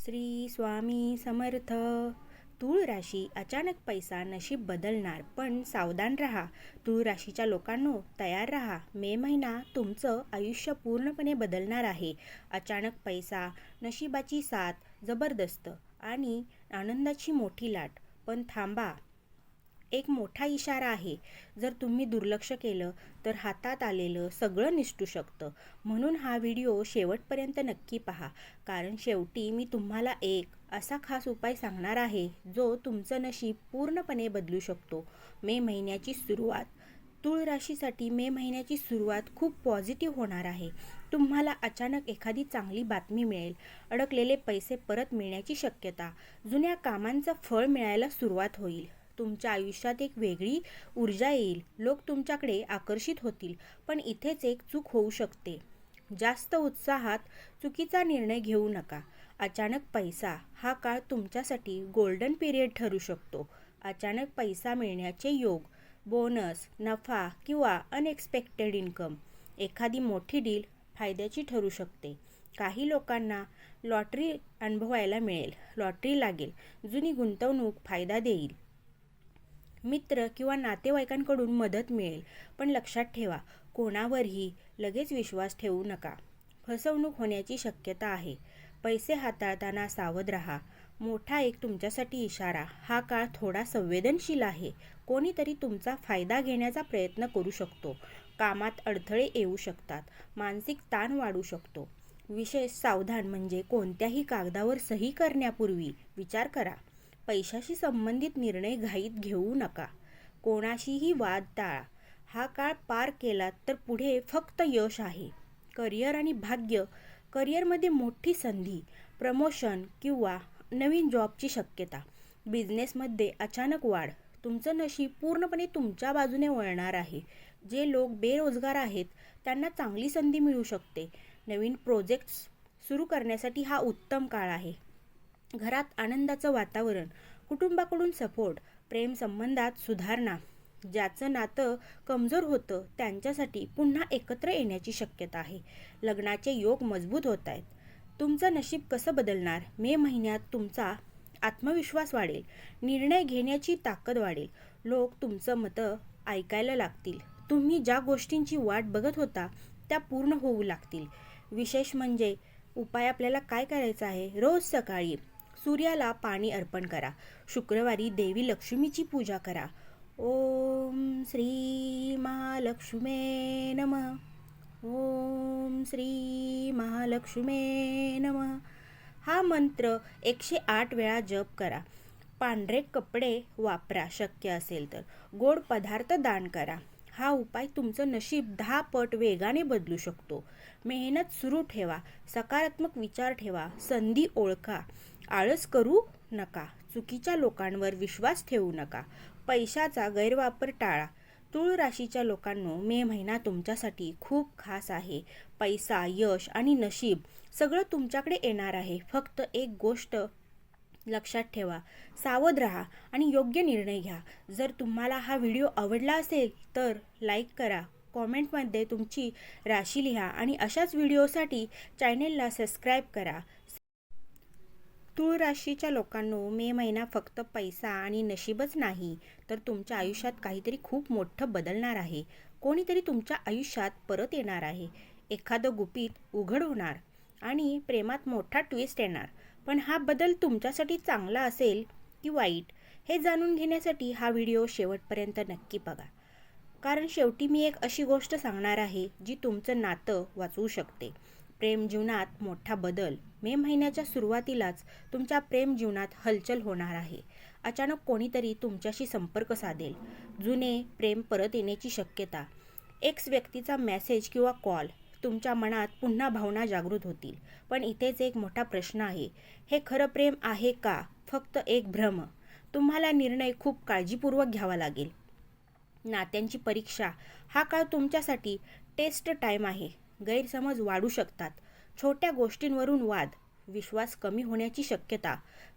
श्री स्वामी समर्थ. तूळ राशी अचानक पैसा नशीब बदलणार, पण सावधान राहा. तूळ राशीच्या लोकांनो, तयार राहा. मे महिना तुमचं आयुष्य पूर्णपणे बदलणार आहे. अचानक पैसा, नशिबाची साथ, जबरदस्त आणि आनंदाची मोठी लाट. पण थांबा, एक मोठा इशारा आहे. जर तुम्ही दुर्लक्ष केलं तर हातात आलेलं सगळं निसटू शकतं. म्हणून हा व्हिडिओ शेवटपर्यंत नक्की पहा, कारण शेवटी मी तुम्हाला एक असा खास उपाय सांगणार आहे जो तुमचं नशीब पूर्णपणे बदलू शकतो. मे महिन्याची सुरुवात. तूळ राशीसाठी मे महिन्याची सुरुवात खूप पॉझिटिव्ह होणार आहे. तुम्हाला अचानक एखादी चांगली बातमी मिळेल. अडकलेले पैसे परत मिळण्याची शक्यता. जुन्या कामांचं फळ मिळायला सुरुवात होईल. तुमच्या आयुष्यात एक वेगळी ऊर्जा येईल. लोक तुमच्याकडे आकर्षित होतील. पण इथेच एक चूक होऊ शकते. जास्त उत्साहात चुकीचा निर्णय घेऊ नका. अचानक पैसा हा काळ तुमच्यासाठी गोल्डन पिरियड ठरू शकतो. अचानक पैसा मिळण्याचे योग, बोनस, नफा किंवा अनएक्सपेक्टेड इन्कम. एखादी मोठी डील फायद्याची ठरू शकते. काही लोकांना लॉटरी अनुभवायला मिळेल. लॉटरी लागेल. जुनी गुंतवणूक फायदा देईल. मित्र किंवा नातेवाईकांकडून मदत मिळेल. पण लक्षात ठेवा, कोणावरही लगेच विश्वास ठेवू नका. फसवणूक होण्याची शक्यता आहे. पैसे हाताळताना सावध राहा. मोठा एक तुमच्यासाठी इशारा. हा काळ थोडा संवेदनशील आहे. कोणीतरी तुमचा फायदा घेण्याचा प्रयत्न करू शकतो. कामात अडथळे येऊ शकतात. मानसिक ताण वाढू शकतो. विशेष सावधान म्हणजे कोणत्याही कागदावर सही करण्यापूर्वी विचार करा. पैशाशी संबंधित निर्णय घाईत घेऊ नका. कोणाशीही वाद टाळा. हा काळ पार केलात तर पुढे फक्त यश आहे. करिअर आणि भाग्य. करिअरमध्ये मोठी संधी, प्रमोशन किंवा नवीन जॉबची शक्यता. बिझनेसमध्ये अचानक वाढ. तुमचं नशीब पूर्णपणे तुमच्या बाजूने वळणार आहे. जे लोक बेरोजगार आहेत त्यांना चांगली संधी मिळू शकते. नवीन प्रोजेक्ट्स सुरू करण्यासाठी हा उत्तम काळ आहे. घरात आनंदाचं वातावरण. कुटुंबाकडून सपोर्ट. प्रेम संबंधात सुधारणा. ज्याचं नातं कमजोर होतं त्यांच्यासाठी पुन्हा एकत्र येण्याची शक्यता आहे. लग्नाचे योग मजबूत होत आहेत. तुमचं नशीब कसं बदलणार? मे महिन्यात तुमचा आत्मविश्वास वाढेल. निर्णय घेण्याची ताकद वाढेल. लोक तुमचं मतं ऐकायला लागतील. तुम्ही ज्या गोष्टींची वाट बघत होता त्या पूर्ण होऊ लागतील. विशेष म्हणजे उपाय आपल्याला काय करायचा आहे? रोज सकाळी सूर्याला पाणी अर्पण करा. शुक्रवारी देवी लक्ष्मीची पूजा करा. ओम श्री महालक्ष्मे नमः. ओम श्री महालक्ष्मे नमः. हा मंत्र 108 वेळा जप करा. पांढरे कपडे वापरा शक्य असेल तर. गोड पदार्थ दान करा. हा उपाय तुमचं नशीब 10 पट वेगाने बदलू शकतो. मेहनत सुरू ठेवा. सकारात्मक विचार ठेवा. संधी ओळखा. आळस करू नका. चुकीच्या लोकांवर विश्वास ठेवू नका. पैशाचा गैरवापर टाळा. तूळ राशीच्या लोकांनो, मे महिना तुमच्यासाठी खूप खास आहे. पैसा, यश आणि नशीब सगळं तुमच्याकडे येणार आहे. फक्त एक गोष्ट लक्षात ठेवा, सावध राहा आणि योग्य निर्णय घ्या. जर तुम्हाला हा व्हिडिओ आवडला असेल तर लाईक करा. कॉमेंटमध्ये तुमची राशी लिहा आणि अशाच व्हिडिओसाठी चॅनेलला सबस्क्राईब करा. तूळ राशीच्या लोकांनो, मे महिना फक्त पैसा आणि नशीबच नाही, तर तुमच्या आयुष्यात काहीतरी खूप मोठं बदलणार आहे. कोणीतरी तुमच्या आयुष्यात परत येणार आहे. एखादं गुपित उघड होणार आणि प्रेमात मोठा ट्विस्ट येणार. पण हा बदल तुमच्यासाठी चांगला असेल की वाईट हे जाणून घेण्यासाठी हा व्हिडिओ शेवटपर्यंत नक्की बघा. कारण शेवटी मी एक अशी गोष्ट सांगणार आहे जी तुमचं नातं वाचवू शकते. प्रेम जीवनात मोठा बदल. मे महिन्याच्या सुरुवातीलाच तुमच्या प्रेम जीवनात हलचल होणार आहे. अचानक कोणीतरी तुमच्याशी संपर्क साधेल. जुने प्रेम परत येण्याची शक्यता. एक्स व्यक्तीचा मेसेज किंवा कॉल. तुमच्या मनात पुन्हा भावना जागृत होतील. पण इथेच एक मोठा प्रश्न आहे. हे खरं प्रेम आहे का फक्त एक भ्रम? तुम्हाला निर्णय खूप काळजीपूर्वक घ्यावा लागेल. नात्यांची परीक्षा. हा काळ तुमच्यासाठी टेस्ट टाईम आहे. गैरसमज वाढू शकतात. छोट्या गोष्टींवरून वाद. विश्वास कमी होण्याची शक्यता.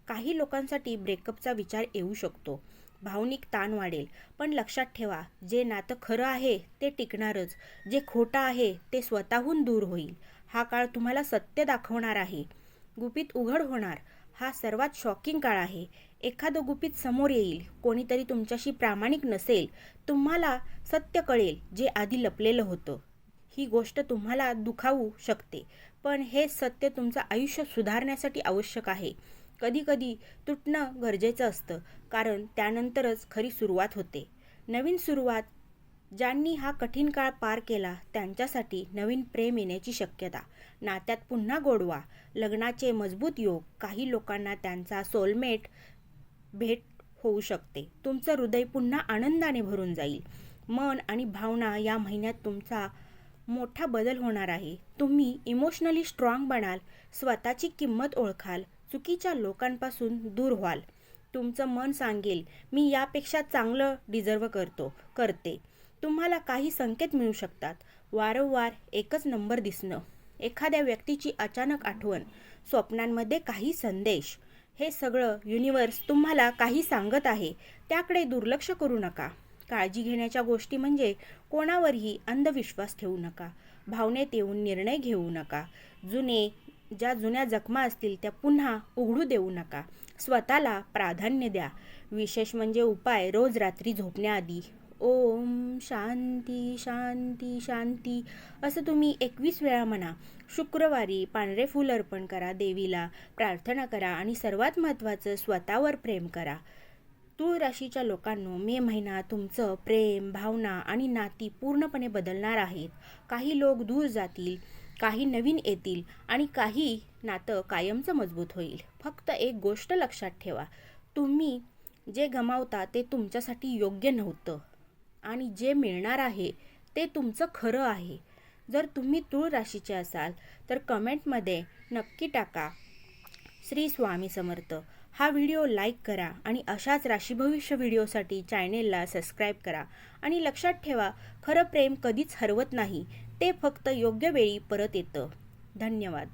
काही लोकांसाठी ब्रेकअपचा विचार येऊ शकतो. भावनिक ताण वाढेल. पण लक्षात ठेवा, जे नातं खरं आहे ते टिकणारच. जे खोटं आहे ते स्वतःहून दूर होईल. हा काळ तुम्हाला सत्य दाखवणार आहे. गुपित उघड होणार. हा सर्वात शॉकिंग काळ आहे. एखादं गुपित समोर येईल. कोणीतरी तुमच्याशी प्रामाणिक नसेल. तुम्हाला सत्य कळेल जे आधी लपलेलं होतं. ही गोष्ट तुम्हाला दुखावू शकते, पण हे सत्य तुमचं आयुष्य सुधारण्यासाठी आवश्यक आहे. कधीकधी तुटणं गरजेचं असतं, कारण त्यानंतरच खरी सुरुवात होते. नवीन सुरुवात. ज्यांनी हा कठीण काळ पार केला त्यांच्यासाठी नवीन प्रेम येण्याची शक्यता. नात्यात पुन्हा गोडवा. लग्नाचे मजबूत योग. काही लोकांना त्यांचा सोलमेट भेट होऊ शकते. तुमचं हृदय पुन्हा आनंदाने भरून जाईल. मन आणि भावना. या महिन्यात तुमचा मोठा बदल होणार आहे. तुम्ही इमोशनली स्ट्रॉंग बनाल. स्वतःची किंमत ओळखाल. चुकीच्या लोकांपासून दूर व्हाल. तुमचं मन सांगेल, मी यापेक्षा चांगलं डिझर्व करते. तुम्हाला काही संकेत मिळू शकतात. वारंवार एकच नंबर दिसणं. एखाद्या व्यक्तीची अचानक आठवण. स्वप्नांमध्ये काही संदेश. हे सगळं युनिव्हर्स तुम्हाला काही सांगत आहे. त्याकडे दुर्लक्ष करू नका. काळजी घेण्याच्या गोष्टी म्हणजे कोणावरही अंधविश्वास ठेवू नका. भावनेत येऊन निर्णय घेऊ नका. ज्या जुन्या जखमा असतील त्या पुन्हा उघडू देऊ नका. स्वतःला प्राधान्य द्या. विशेष म्हणजे उपाय. रोज रात्री झोपण्याआधी ओम शांती शांती शांती असं तुम्ही 21 वेळा म्हणा. शुक्रवारी पांढरे फूल अर्पण करा. देवीला प्रार्थना करा आणि सर्वात महत्त्वाचं, स्वतःवर प्रेम करा. तूळ राशीच्या लोकांनो, मे महिना तुमचं प्रेम, भावना आणि नाती पूर्णपणे बदलणार आहेत. काही लोक दूर जातील, काही नवीन येतील आणि काही नातं कायमचं मजबूत होईल. फक्त एक गोष्ट लक्षात ठेवा, तुम्ही जे गमावता ते तुमच्यासाठी योग्य नव्हतं आणि जे मिळणार आहे ते तुमचं खरं आहे. जर तुम्ही तूळ राशीचे असाल तर कमेंटमध्ये नक्की टाका श्री स्वामी समर्थ. हा व्हिडिओ लाईक करा आणि अशाच राशी भविष्य व्हिडिओसाठी चॅनेलला सबस्क्राईब करा. आणि लक्षात ठेवा, खरं प्रेम कधीच हरवत नाही. ते फक्त योग्य वेळी परत येतं. धन्यवाद.